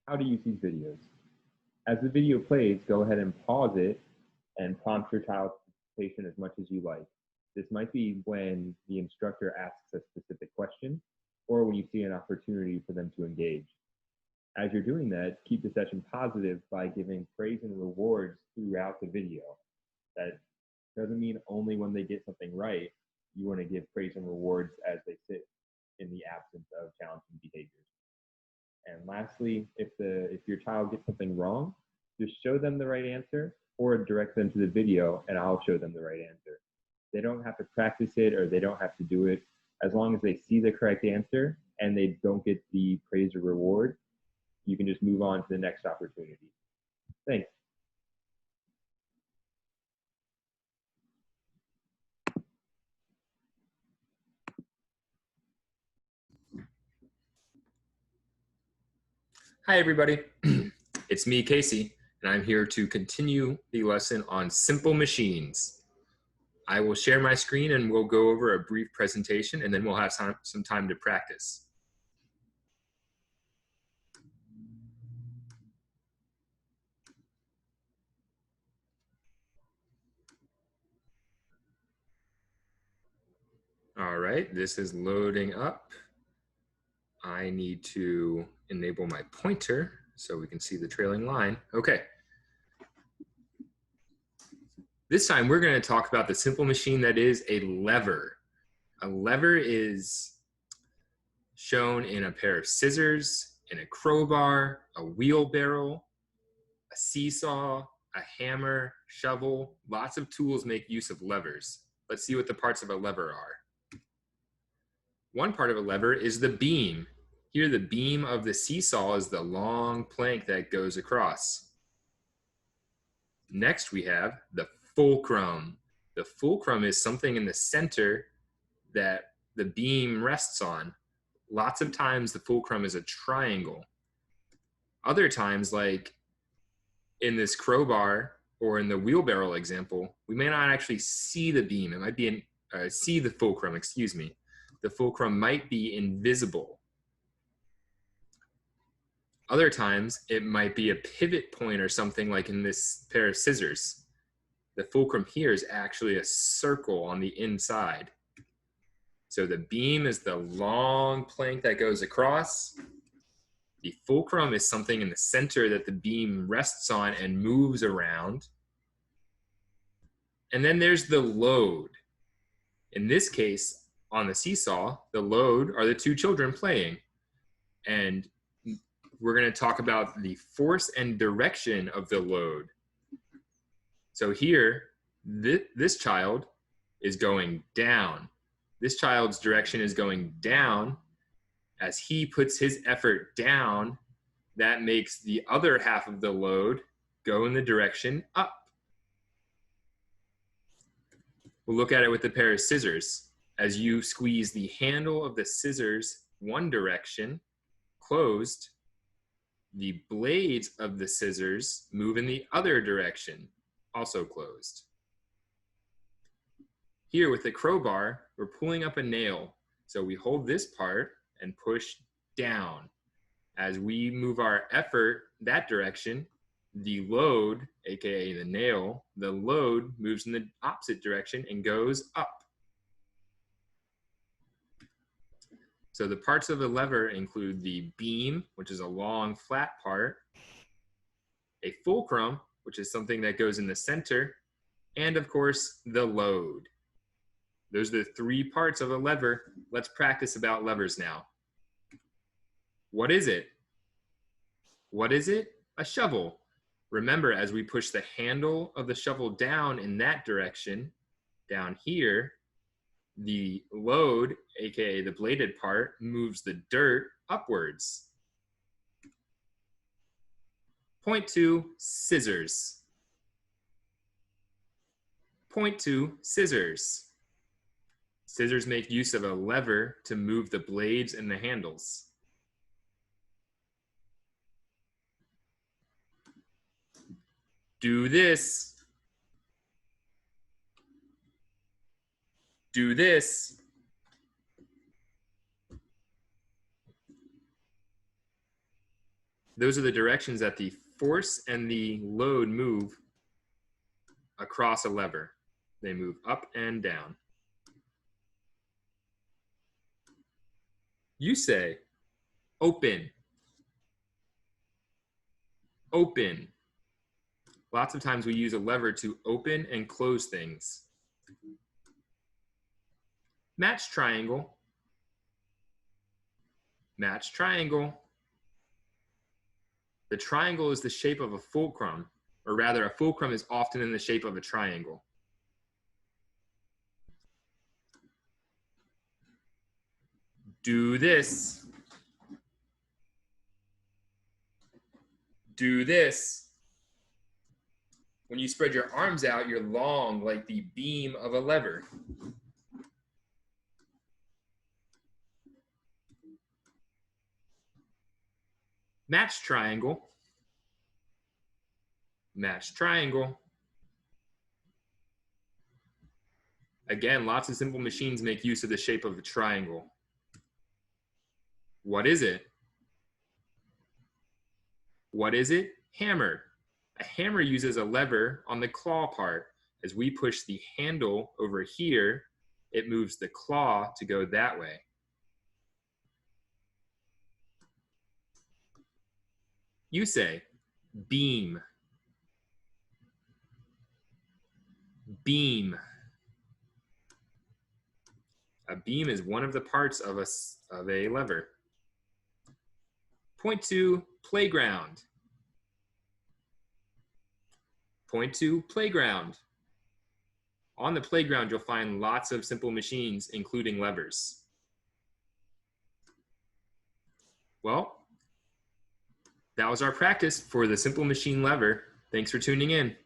How to use these videos. As the video plays, go ahead and pause it and prompt your child's participation as much as you like. This might be when the instructor asks a specific question or when you see an opportunity for them to engage. As you're doing that, keep the session positive by giving praise and rewards throughout the video. That doesn't mean only when they get something right. You want to give praise and rewards as they sit in the absence of challenging behaviors. And lastly, if your child gets something wrong, just show them the right answer or direct them to the video and I'll show them the right answer. They don't have to practice it or they don't have to do it. As long as they see the correct answer and they don't get the praise or reward, you can just move on to the next opportunity. Thanks. Hi, everybody. It's me, Casey, and I'm here to continue the lesson on simple machines. I will share my screen and we'll go over a brief presentation and then we'll have some time to practice. All right, this is loading up. I need to enable my pointer so we can see the trailing line. Okay. This time we're going to talk about the simple machine that is a lever. A lever is shown in a pair of scissors, in a crowbar, a wheelbarrow, a seesaw, a hammer, shovel. Lots of tools make use of levers. Let's see what the parts of a lever are. One part of a lever is the beam. Here, the beam of the seesaw is the long plank that goes across. Next, we have the fulcrum. The fulcrum is something in the center that the beam rests on. Lots of times, the fulcrum is a triangle. Other times, like in this crowbar or in the wheelbarrow example, we may not actually see the beam. It might be see the fulcrum, excuse me. The fulcrum might be invisible. Other times, it might be a pivot point or something like in this pair of scissors. The fulcrum here is actually a circle on the inside. So the beam is the long plank that goes across. The fulcrum is something in the center that the beam rests on and moves around. And then there's the load. In this case, on the seesaw, the load are the two children playing. And we're going to talk about the force and direction of the load. So here, this child is going down. This child's direction is going down. As he puts his effort down, that makes the other half of the load go in the direction up. We'll look at it with the pair of scissors. As you squeeze the handle of the scissors one direction, closed, the blades of the scissors move in the other direction, also closed. Here with the crowbar, we're pulling up a nail. So we hold this part and push down. As we move our effort that direction, the load, aka the nail, the load moves in the opposite direction and goes up. So the parts of the lever include the beam, which is a long flat part, a fulcrum, which is something that goes in the center, and of course, the load. Those are the three parts of a lever. Let's practice about levers now. What is it? What is it? A shovel. Remember, as we push the handle of the shovel down in that direction, down here, the load, aka the bladed part, moves the dirt upwards. Point two, scissors. Point two, scissors. Scissors make use of a lever to move the blades and the handles. Do this. Do this. those are the directions that the force and the load move across a lever. They move up and down. You say, open, open. Lots of times we use a lever to open and close things. Match triangle, match triangle. The triangle is the shape of a fulcrum, or rather a fulcrum is often in the shape of a triangle. Do this. Do this. When you spread your arms out, you're long like the beam of a lever. Match triangle. Match triangle. Again, lots of simple machines make use of the shape of a triangle. What is it? What is it? Hammer. A hammer uses a lever on the claw part. As we push the handle over here, it moves the claw to go that way. You say, beam. Beam. A beam is one of the parts of a lever. Point to playground. Point to playground. On the playground, you'll find lots of simple machines, including levers. Well, that was our practice for the simple machine lever. Thanks for tuning in.